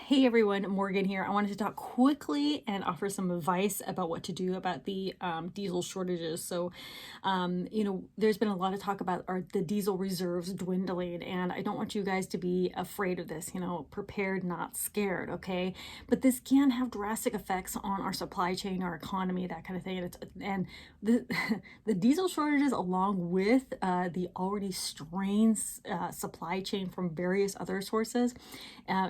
Hey everyone, Morgan here. I wanted to talk quickly and offer some advice about what to do about the diesel shortages. There's been a lot of talk about the diesel reserves dwindling, and I don't want you guys to be afraid of this, prepared, not scared, okay? But this can have drastic effects on our supply chain, our economy, that kind of thing. And the, the diesel shortages, along with the already strained supply chain from various other sources,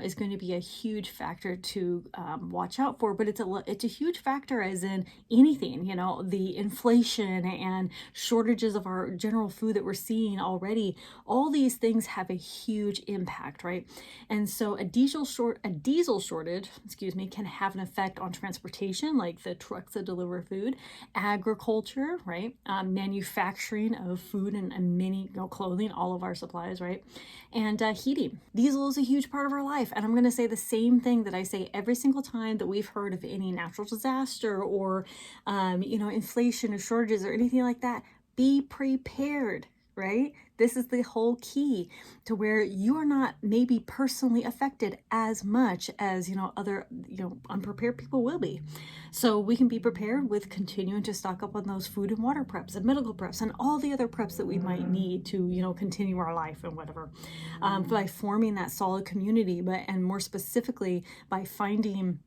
is going to be a huge factor to watch out for. But it's a huge factor as in anything, the inflation and shortages of our general food that we're seeing already. All these things have a huge impact, right? And so a diesel shortage, can have an effect on transportation, like the trucks that deliver food, agriculture, right? Manufacturing of food and many, clothing, all of our supplies, right? And heating. Diesel is a huge part of our life. And I'm going to say the same thing that I say every single time that we've heard of any natural disaster or, inflation or shortages or anything like that. Be prepared, right? This is the whole key to where you are not maybe personally affected as much as, other, unprepared people will be. So we can be prepared with continuing to stock up on those food and water preps and medical preps and all the other preps that we might need to, continue our life and whatever, by forming that solid community, and more specifically by finding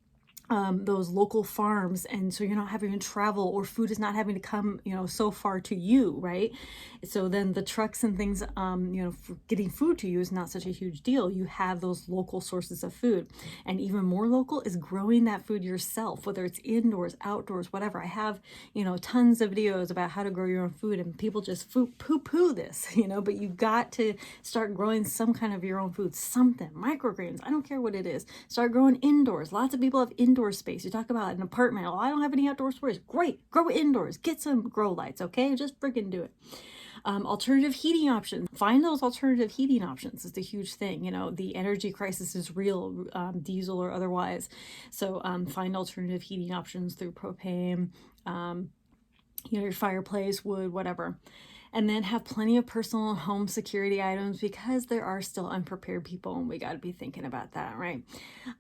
those local farms, and so you're not having to travel, or food is not having to come so far to you, right? So then the trucks and things, for getting food to you is not such a huge deal. You have those local sources of food, and even more local is growing that food yourself, whether it's indoors, outdoors, whatever. I have tons of videos about how to grow your own food, and people just poo-poo this, but you got to start growing some kind of your own food, something, microgreens, I don't care what it is. Start growing indoors. Lots of people have indoor space. You talk about an apartment. Oh, I don't have any outdoor space. Great. Grow indoors. Get some grow lights, okay? Just freaking do it. Alternative heating options. Find those alternative heating options. It's a huge thing. The energy crisis is real, diesel or otherwise. So find alternative heating options through propane, your fireplace, wood, whatever. And then have plenty of personal home security items, because there are still unprepared people, and we got to be thinking about that, right?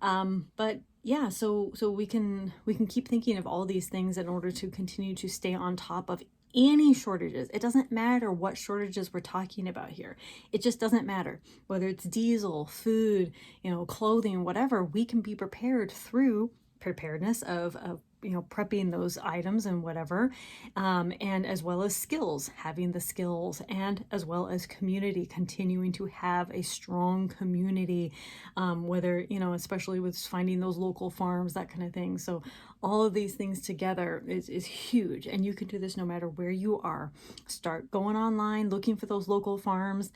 But yeah, so we can keep thinking of all these things in order to continue to stay on top of any shortages. It doesn't matter what shortages we're talking about here. It just doesn't matter whether it's diesel, food, clothing, whatever. We can be prepared through preparedness of prepping those items and whatever, and as well as skills, having the skills, and as well as community, continuing to have a strong community, whether, especially with finding those local farms, that kind of thing. So all of these things together is huge, and you can do this no matter where you are. Start going online, looking for those local farms.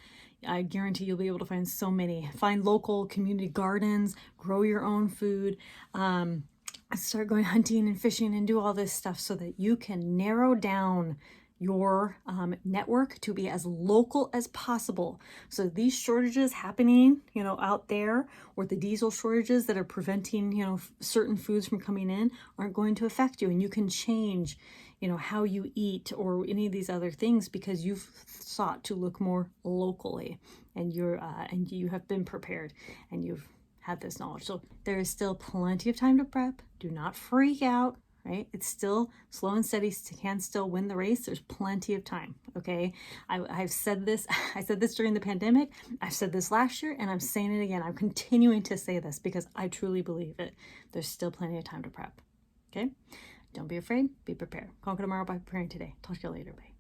I guarantee you'll be able to find so many. Find local community gardens, grow your own food, start going hunting and fishing and do all this stuff so that you can narrow down your network to be as local as possible. So these shortages happening, out there, or the diesel shortages that are preventing, certain foods from coming in, aren't going to affect you. And you can change, how you eat or any of these other things, because you've sought to look more locally, and you have been prepared, and you've had this knowledge. So there is still plenty of time to prep. Do not freak out, right? It's still slow and steady, can still win the race. There's plenty of time, okay? I've said this, I said this during the pandemic, I've said this last year, and I'm saying it again. I'm continuing to say this because I truly believe it. There's still plenty of time to prep, okay? Don't be afraid, be prepared. Conquer tomorrow by preparing today. Talk to you later, bye.